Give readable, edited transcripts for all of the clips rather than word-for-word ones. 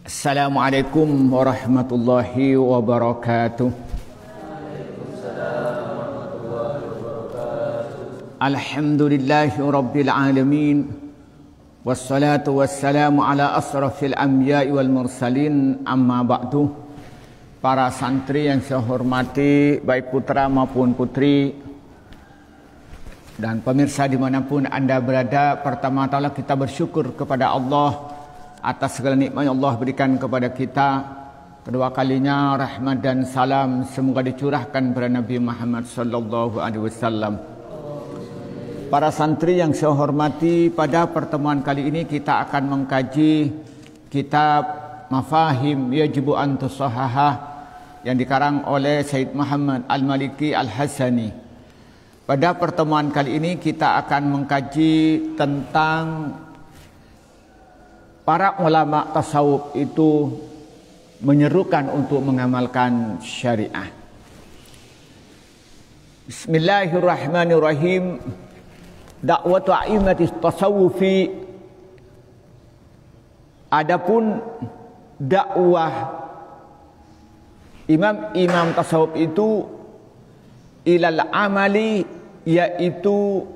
Assalamualaikum warahmatullahi wabarakatuh. Alhamdulillahi rabbil alamin. Wassalatu wassalamu ala asrafil anbiya'i wal mursalin. Amma ba'du. Para santri yang saya hormati, baik putra maupun putri, dan pemirsa dimanapun Anda berada, pertama-tama kita bersyukur kepada Allah atas segala nikmat yang Allah berikan kepada kita. Kedua kalinya rahmat dan salam semoga dicurahkan kepada Nabi Muhammad sallallahu alaihi wasallam. Para santri yang saya hormati, pada pertemuan kali ini kita akan mengkaji kitab Mafahim Yajibu an Tusahhahah yang dikarang oleh Said Muhammad Al-Maliki Al-Hasani. Pada pertemuan kali ini kita akan mengkaji tentang para ulama tasawuf itu menyerukan untuk mengamalkan syariah. Bismillahirrahmanirrahim. Dakwatu a'immatis tasawufi. Adapun dakwah imam-imam tasawuf itu ilal amali, yaitu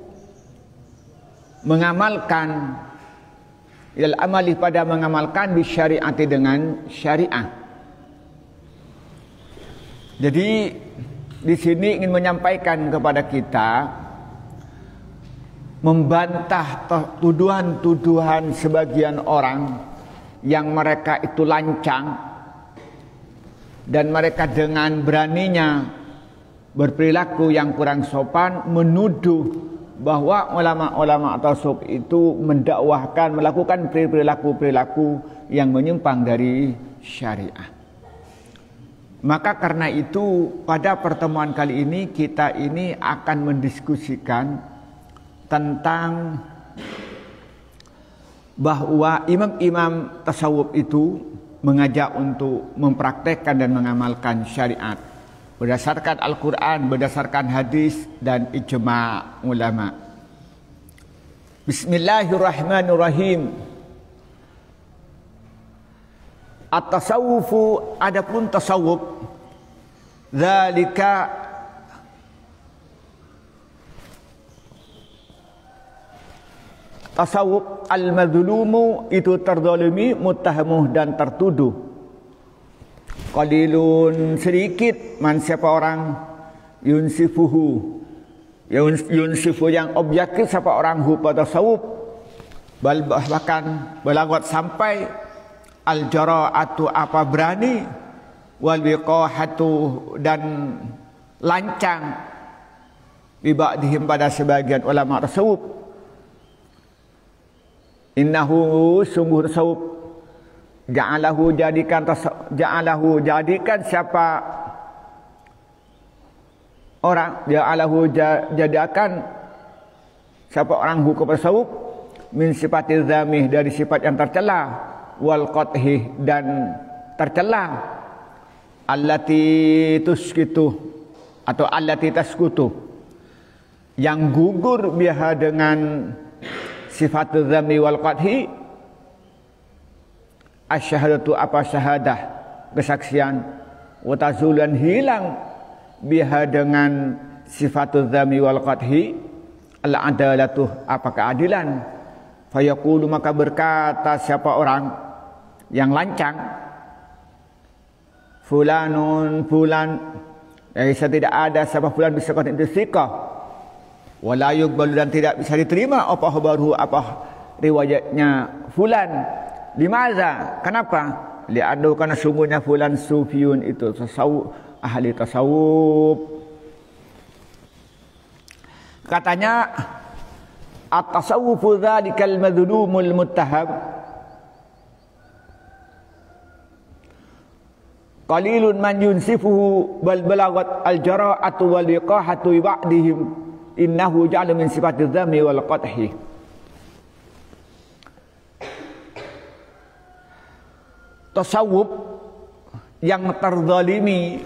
mengamalkan, ilal amali pada mengamalkan bisyariati dengan syariah. Jadi di sini ingin menyampaikan kepada kita, membantah tuduhan-tuduhan sebagian orang yang mereka itu lancang dan mereka dengan beraninya berperilaku yang kurang sopan menuduh bahwa ulama-ulama tasawuf itu mendakwahkan, melakukan perilaku-perilaku yang menyimpang dari syariah. Maka karena itu pada pertemuan kali ini kita ini akan mendiskusikan tentang bahwa imam-imam tasawuf itu mengajak untuk mempraktekkan dan mengamalkan syariat berdasarkan Al-Quran, berdasarkan hadis dan ijma' ulama. Bismillahirrahmanirrahim. At-tasawufu, adapun tasawuf, dzalika tasawuf al-madzlumu, itu terzalimi, muttahamuh dan tertuduh. Qalilun, sedikit, man siapa orang, yunsifuhu, yunsifu yang objektif siapa orang hu pada tasawuf, bahkan belagat sampai al-jara'atu apa berani, wal wiqahatu dan lancang, bibadihim pada sebagian ulama tasawuf. Innahu, sungguh tasawuf, ja'alahu jadikan siapa orang, jadikan siapa orang hukum tasawuf min sifatil zamih, dari sifat yang tercela, wal qathih dan tercela, allati tuskitu atau allati taskutu, yang gugur biha dengan sifatul zammi wal qathi, asyhadatu apa syahadah, kesaksian, wa tazulan hilang biha dengan sifatul zammi wal qathi, al adalatu apa keadilan, fayaqulu maka berkata siapa orang yang lancang, fulanun fulan, tidak ada siapa fulan bisa kata itu thiqah, wala yuqbalu dan tidak bisa diterima apa khabaruhu apa riwayatnya fulan. Limaza? Kenapa? Li'annahu, karena sungguhnya fulan sufiyun, itu tasawuf, ahli tasawuf. Katanya at-tasawufu dzalikal madzlumul muttaham, qalilun man yunsifuhu bal balagat al-jara'atu wal wiqahatu ba'dihim, innahu ja'ala min sifatiz zammi wal qathi. Tasawuf yang terzalimi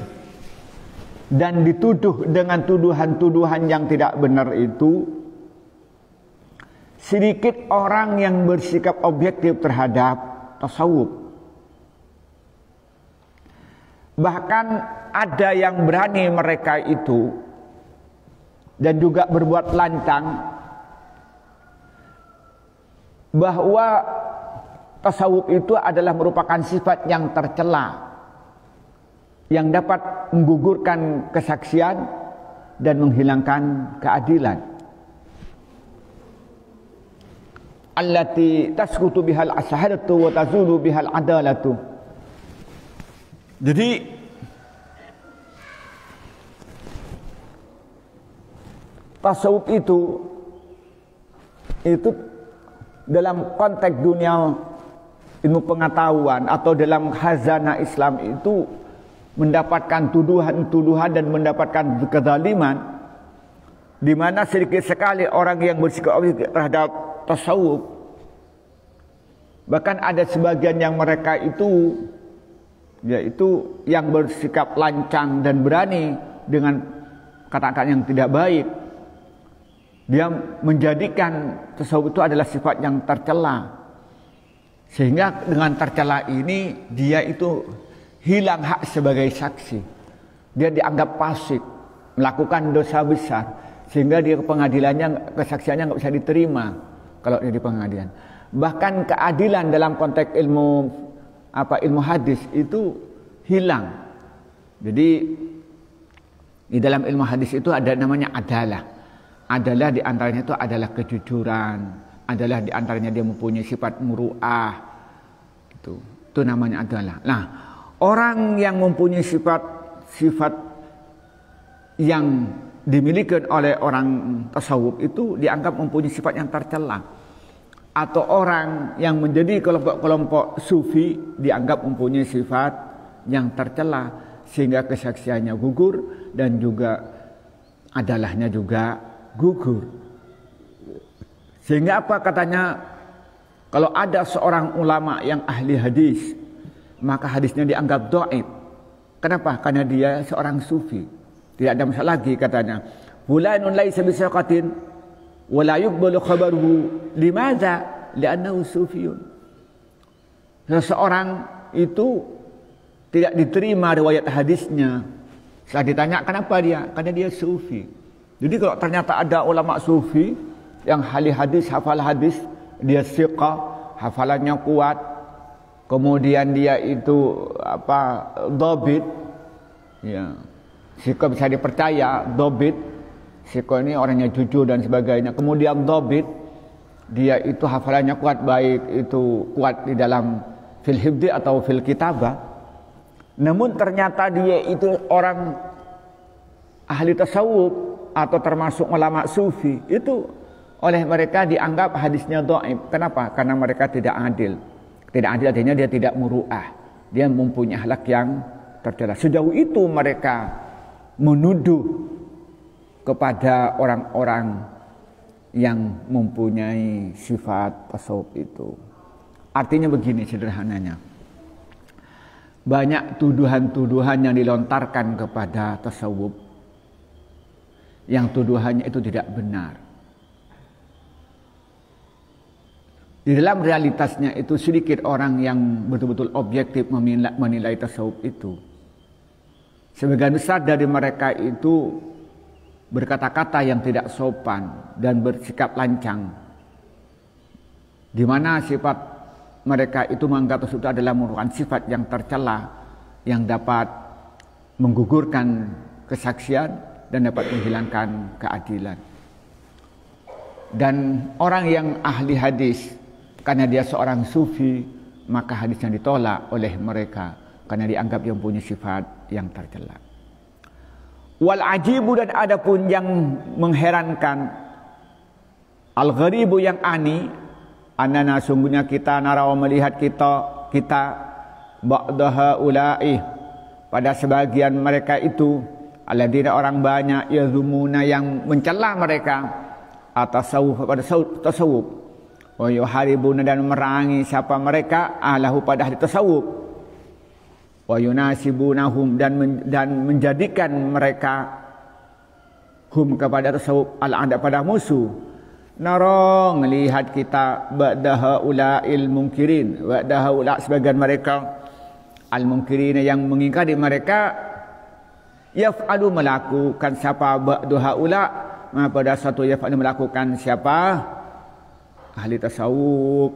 dan dituduh dengan tuduhan-tuduhan yang tidak benar itu, sedikit orang yang bersikap objektif terhadap tasawuf. Bahkan ada yang berani mereka itu dan juga berbuat lancang bahwa tasawuf itu adalah merupakan sifat yang tercela yang dapat menggugurkan kesaksian dan menghilangkan keadilan. Allati tasqutu bihal ashhadatu wa tazulu bihal adalatu. Jadi tasawuf itu dalam konteks dunia ilmu pengetahuan atau dalam khazanah Islam itu mendapatkan tuduhan-tuduhan dan mendapatkan kezaliman, di mana sedikit sekali orang yang bersikap objektif terhadap tasawuf. Bahkan ada sebagian yang mereka itu yaitu yang bersikap lancang dan berani dengan kata-kata yang tidak baik. Dia menjadikan tasawuf itu adalah sifat yang tercela. Sehingga dengan tercela ini dia itu hilang hak sebagai saksi. Dia dianggap fasik, melakukan dosa besar, sehingga dia pengadilannya, kesaksiannya nggak bisa diterima kalau dia di pengadilan. Bahkan keadilan dalam konteks ilmu hadis itu hilang. Jadi di dalam ilmu hadis itu ada namanya adalah. Adalah di antaranya itu adalah kejujuran, adalah di antaranya dia mempunyai sifat muru'ah. Itu namanya adalah. Nah, orang yang mempunyai sifat yang dimiliki oleh orang tasawuf itu dianggap mempunyai sifat yang tercela. Atau orang yang menjadi kelompok-kelompok sufi dianggap mempunyai sifat yang tercela, sehingga kesaksiannya gugur dan juga adalahnya juga gugur. Sehingga apa katanya, kalau ada seorang ulama yang ahli hadis, maka hadisnya dianggap dhaif. Kenapa? Karena dia seorang sufi. Tidak ada masalah lagi katanya. Fulanun laisa bisaqatin wa la yuqbalu khabaruhu. Limadza? Li'annahu sufiyun. Seseorang itu tidak diterima riwayat hadisnya. Setelah ditanya kenapa dia? Karena dia sufi. Jadi kalau ternyata ada ulama sufi yang ahli hadis, hafal hadis, dia thiqah, hafalannya kuat, kemudian dia itu dhabit, ya, thiqah bisa dipercaya, dhabit, thiqah ini orangnya jujur dan sebagainya. Kemudian dhabit, dia itu hafalannya kuat, baik itu kuat di dalam fil hifdzi atau fil kitabah. Namun ternyata dia itu orang ahli tasawuf atau termasuk ulama sufi, itu oleh mereka dianggap hadisnya dhaif. Kenapa? Karena mereka tidak adil. Tidak adil artinya dia tidak muru'ah. Dia mempunyai akhlak yang tercela. Sejauh itu mereka menuduh kepada orang-orang yang mempunyai sifat tasawuf itu. Artinya begini sederhananya. Banyak tuduhan-tuduhan yang dilontarkan kepada tasawuf, yang tuduhannya itu tidak benar. Di dalam realitasnya itu sedikit orang yang betul-betul objektif menilai tasawuf itu. Sebagian besar dari mereka itu berkata-kata yang tidak sopan dan bersikap lancang, di mana sifat mereka itu menganggap tasawuf itu adalah merupakan sifat yang tercela, yang dapat menggugurkan kesaksian dan dapat menghilangkan keadilan. Dan orang yang ahli hadis, karena dia seorang sufi, maka hadisnya ditolak oleh mereka karena dianggap yang punya sifat yang tercela. Wal ajibu, dan adapun yang mengherankan, al gharibu yang ani, anana sungguhnya kita naraw melihat kita ba'daha ulai, pada sebagian mereka itu, alladzina orang banyak, yazumuna yang mencela mereka atas tasawuf, wa yuharibuna dan merangi siapa mereka ahlahu pada ahli tasawuf, wa yunasibunahum dan menjadikan mereka hum kepada tasawuf al-ada pada musuh. Nara melihat kita ba'daha ula'il mungkirin, ba'daha ula' sebagian mereka al-munkirina yang mengingkari mereka, yaf'alu melakukan siapa ba'du haula pada satu yaf'alu melakukan siapa ahli tasawuf,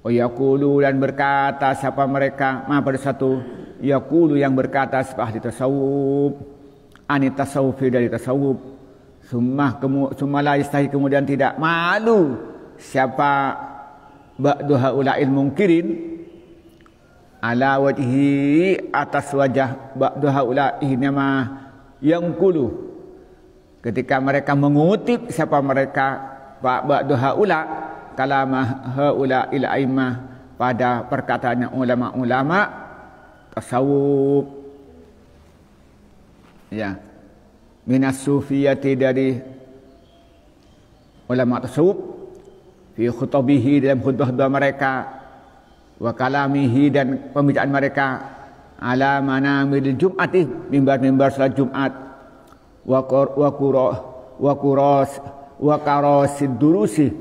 wa yaqulu dan berkata siapa mereka pada satu yaqulu yang berkata siapa ahli tasawuf ani tasawufi dari tasawuf, summa la yastahi kemudian tidak malu siapa ba'du haula'il munkirin ala wajhi atas wajah ba'du haula'i nama yang kulu, ketika mereka mengutip siapa mereka ba'du haula kalamah haula'il a'immah pada perkataannya ulama-ulama tasawuf ya, minas sufiyati dari ulama tasawuf, fi khutabihi dalam khutbah mereka, wa kalamihi dan pembicaraan mereka, ala manamil jum'ati mimbar-mimbar salat Jumat, wa karasid durusi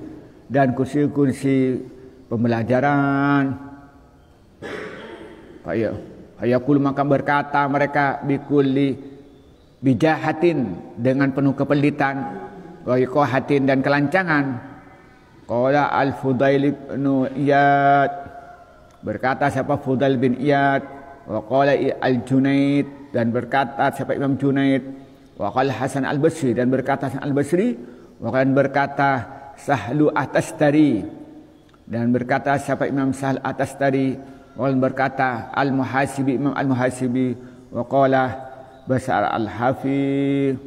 dan kursi-kursi pembelajaran. Fayaqul maka berkata mereka bikulli bijahatin dengan penuh kepelitan, wa iqahatin dan kelancangan. Qala al-Fudail bin Iyad, berkata siapa Fudail bin Iyad, wa qala al-Junaid dan berkata siapa Imam Junaid, wa qala Hasan al-Basri dan berkata Hasan al-Basri, wa qala berkata Sahlu Atastari dan berkata siapa Imam Sahl Atastari, wa berkata al-Muhasibi Imam al-Muhasibi, wa qala Basar al-Hafiz.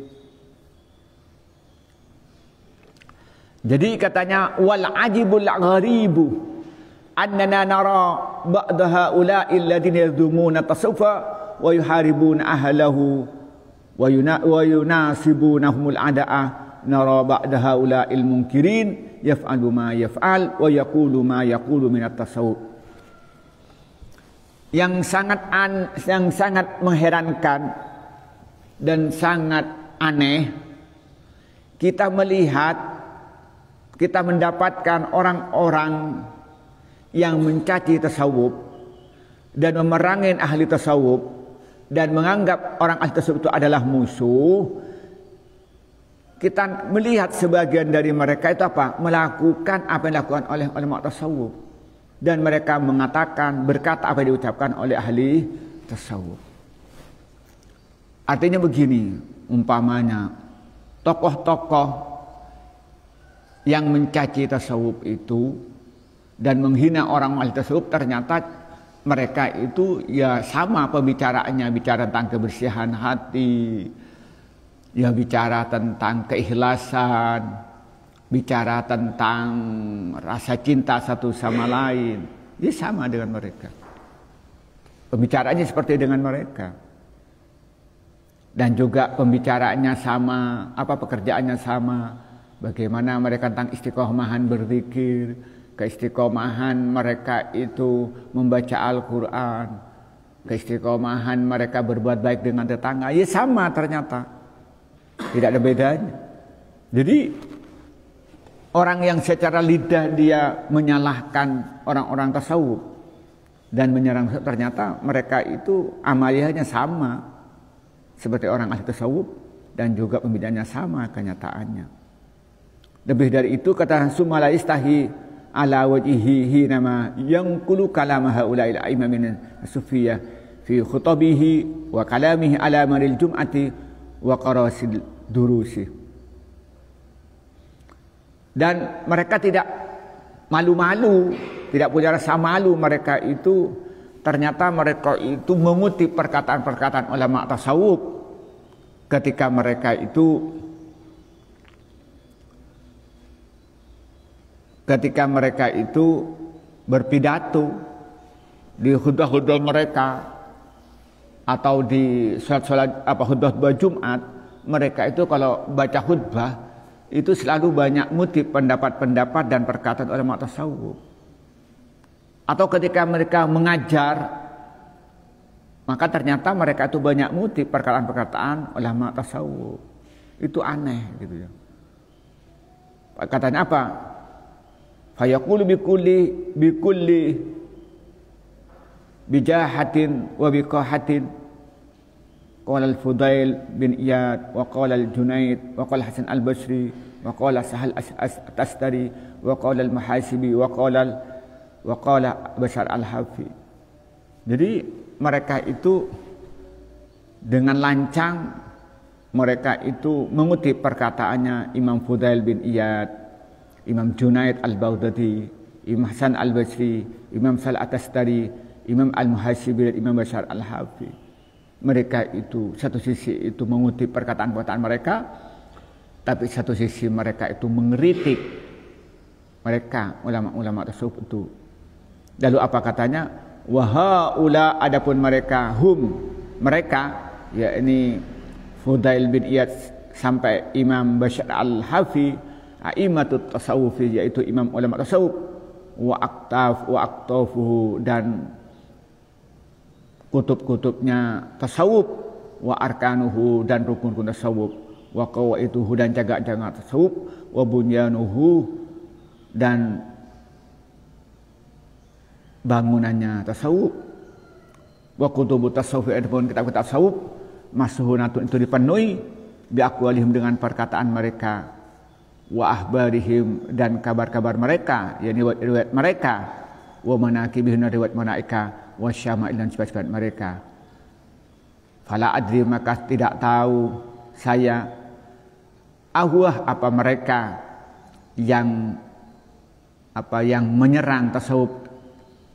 Jadi katanya wal ajibul gharibu annana nara ba'da haula'i alladhina yadhumuna tasawfa wa yuharibuna ahlahu wa yunasibunahumul ada'a, nara ba'da haula'il munkirin yaf'alu ma yaf'al wa yaqulu ma yaqulu minat tasawuf. Yang sangat mengherankan dan sangat aneh, kita mendapatkan orang-orang yang mencaci tasawuf dan memerangi ahli tasawuf dan menganggap orang ahli tasawuf itu adalah musuh. Kita melihat sebagian dari mereka itu apa? Melakukan apa yang dilakukan oleh ulama tasawuf, dan mereka mengatakan berkata apa yang diucapkan oleh ahli tasawuf. Artinya begini, umpamanya tokoh-tokoh yang mencaci tasawuf itu dan menghina orang ahli tasawuf, ternyata mereka itu ya sama pembicaraannya, bicara tentang kebersihan hati, ya bicara tentang keikhlasan, bicara tentang rasa cinta satu sama lain. Dia sama dengan mereka, pembicaraannya seperti dengan mereka. Dan juga pembicaraannya sama, pekerjaannya sama. Bagaimana mereka tentang istiqomahan berzikir, keistiqomahan mereka itu membaca Al-Quran, keistiqomahan mereka berbuat baik dengan tetangga. Ya sama ternyata, tidak ada bedanya. Jadi orang yang secara lidah dia menyalahkan orang-orang tasawuf dan menyerang, ternyata mereka itu amaliyahnya sama seperti orang ahli tasawuf, dan juga pembedanya sama kenyataannya. Lebih dari itu kata sumala istahi ala wajhihi nama yang kulu kalama haula'il a'imah min as-sufiyah fi khutabihi wa kalamihi ala maril jum'ati wa qarasil durusi. Dan mereka tidak malu-malu, tidak punya rasa malu. Mereka itu ternyata mereka itu mengutip perkataan-perkataan ulama tasawuf ketika mereka itu berpidato di khutbah-khutbah mereka atau di sholat khutbah Jumat. Mereka itu kalau baca khutbah itu selalu banyak ngutip pendapat-pendapat dan perkataan ulama tasawuf. Atau ketika mereka mengajar, maka ternyata mereka itu banyak ngutip perkataan-perkataan ulama tasawuf. Itu aneh gitu ya. Katanya apa? Fayaqulu bikulli bijahatin wa biqahatin. Qala al-Fudail bin Iyad wa qala al-Junaid wa qala Hasan al-Basri wa qala Sahal at-Tastari wa qala al-Muhasibi wa qala Bashar al-Hafi. Jadi mereka itu dengan lancang mereka itu mengutip perkataannya Imam Fudail bin Iyad, Imam Junaid al-Baghdadi, Imam Hasan al-Basri, Imam Sahal at-Tastari, Imam al-Muhasibi dan Imam Bashar al-Hafi. Mereka itu satu sisi itu mengutip perkataan-perkataan mereka, tapi satu sisi mereka itu mengkritik mereka ulama-ulama tasawuf itu. Lalu apa katanya? Wahaula, adapun mereka mereka yakni Fudail bin Iyad sampai Imam Bashar al-Hafi, a'immatut tasawuf, yaitu imam ulama tasawuf, wa aqtafuhu dan kutub-kutubnya tasawuf, wa arkanuhu dan rukun-rukun tasawuf, wa qawaituhu dan jaga-jaga tasawuf, wa bunyanuhu dan bangunannya tasawuf, wa kutubut tasawuf, adapun kitab-kitab tasawuf masuhunatun itu dipenuhi bi aqwalihim dengan perkataan mereka, wa ahbarihim dan kabar-kabar mereka, yakni riwayat mereka, wa manaqibihim riwayat mereka, wa syama'il dan sifat-sifat mereka. Fala adri, maka tidak tahu saya ahwah apa mereka yang menyerang tasawuf,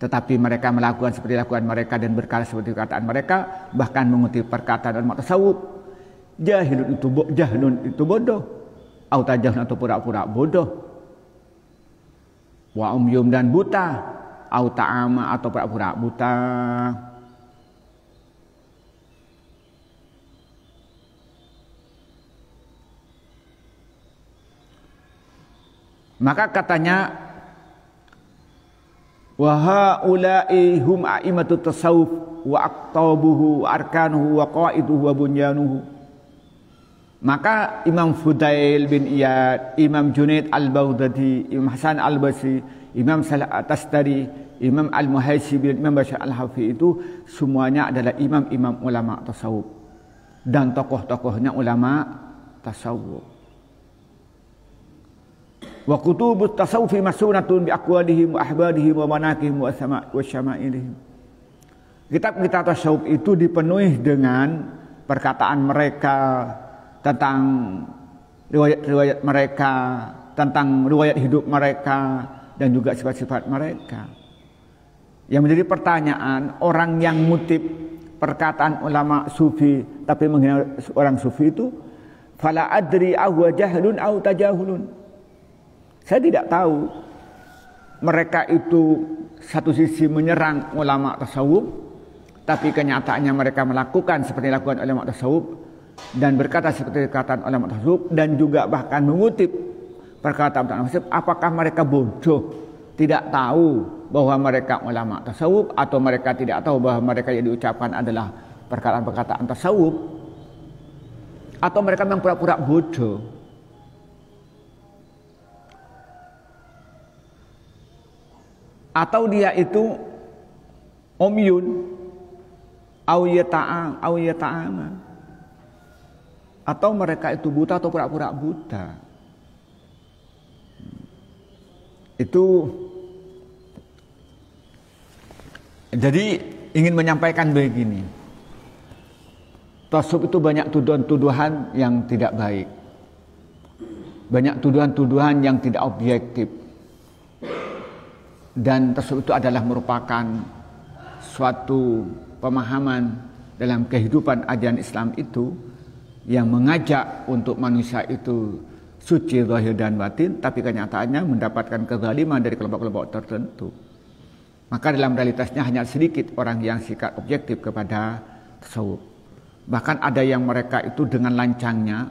tetapi mereka melakukan seperti lakukan mereka dan berkata seperti perkataan mereka, bahkan mengutip perkataan ulama tasawuf. Jahlun itu bodoh, au tajahun atau pura-pura bodoh, wa umyum dan buta, au ta'ama atau pura-pura buta. Maka katanya, wa haula'i hum a'immatut tasawuf wa aqtabuhu wa arkanuhu wa qaiduhu wa bunyanuhu. Maka Imam Fudail bin Iyad, Imam Junaid al-Baghdadi, Imam Hasan al-Basri, Imam Sahal at-Tastari, Imam al-Muhasibi, Imam Bashar al-Hafi itu semuanya adalah imam-imam ulama tasawuf dan tokoh-tokohnya ulama tasawuf. Wa kutubut tasawufi masunatun bi aqwalihim wa ahbadihim wa manaqihim wa syama'ilihim. Kitab-kitab tasawuf itu dipenuhi dengan perkataan mereka tentang riwayat-riwayat mereka, tentang riwayat hidup mereka dan juga sifat-sifat mereka. Yang menjadi pertanyaan, orang yang ngutip perkataan ulama sufi tapi menghina orang sufi itu, fala adri ahwa jahlun au tajahulun. Saya tidak tahu mereka itu satu sisi menyerang ulama tasawuf, tapi kenyataannya mereka melakukan seperti dilakukan ulama tasawuf dan berkata seperti perkataan ulama tasawuf, dan juga bahkan mengutip perkataan ulama tasawuf. Apakah mereka bodoh, tidak tahu bahwa mereka ulama tasawuf, atau mereka tidak tahu bahwa mereka yang diucapkan adalah perkataan-perkataan tasawuf, atau mereka memang pura-pura bodoh? Atau dia itu omyun au yata'ama, atau mereka itu buta atau pura-pura buta. Itu jadi ingin menyampaikan begini, tasawuf itu banyak tuduhan-tuduhan yang tidak baik, banyak tuduhan-tuduhan yang tidak objektif. Dan tasawuf itu adalah merupakan suatu pemahaman dalam kehidupan ajaran Islam itu yang mengajak untuk manusia itu suci zahir dan batin, tapi kenyataannya mendapatkan kezaliman dari kelompok-kelompok tertentu. Maka dalam realitasnya hanya sedikit orang yang sikap objektif kepada tasawuf. Bahkan ada yang mereka itu dengan lancangnya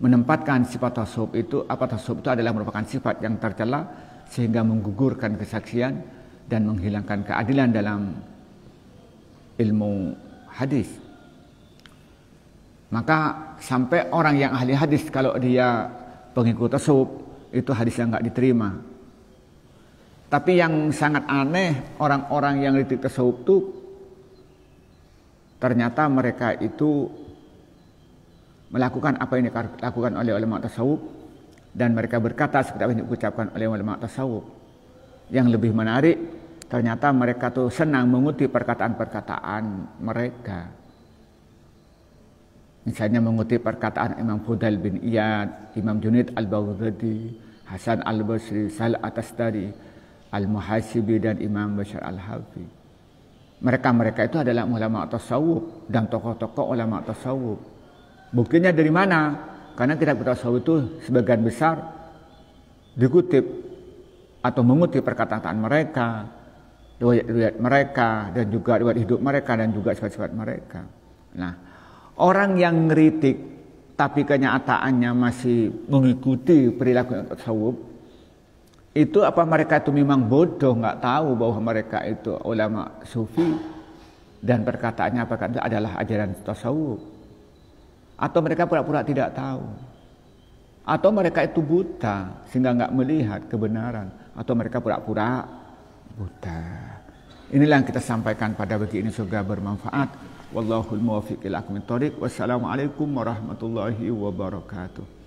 menempatkan sifat tasawuf itu, tasawuf itu adalah merupakan sifat yang tercela, sehingga menggugurkan kesaksian dan menghilangkan keadilan dalam ilmu hadis. Maka sampai orang yang ahli hadis, kalau dia pengikut tasawuf, itu hadisnya nggak diterima. Tapi yang sangat aneh, orang-orang yang kritik tasawuf itu ternyata mereka itu melakukan apa yang dilakukan oleh ulama tasawuf, dan mereka berkata seperti apa yang diucapkan oleh ulama tasawuf. Yang lebih menarik, ternyata mereka tuh senang mengutip perkataan-perkataan mereka. Misalnya mengutip perkataan Imam Fudail bin Iyad, Imam Junaid al-Baghdadi, Hasan al-Basri, Sal Atastari, Al-Muhasibi, dan Imam Bashar al-Hafi. Mereka itu adalah ulama tasawuf dan tokoh-tokoh ulama tasawuf. Buktinya dari mana? Karena kitab tasawuf itu sebagian besar dikutip atau mengutip perkataan mereka, riwayat mereka, dan juga riwayat hidup mereka, dan juga sifat-sifat mereka. Nah, orang yang ngeritik tapi kenyataannya masih mengikuti perilaku tasawuf, itu apa mereka itu memang bodoh, nggak tahu bahwa mereka itu ulama sufi dan perkataannya itu adalah ajaran tasawuf? Atau mereka pura-pura tidak tahu? Atau mereka itu buta sehingga nggak melihat kebenaran? Atau mereka pura-pura buta? Inilah yang kita sampaikan pada pagi ini, semoga bermanfaat. Wallahul muwaffiq ila aqwamit thoriq. Wassalamualaikum warahmatullahi wabarakatuh.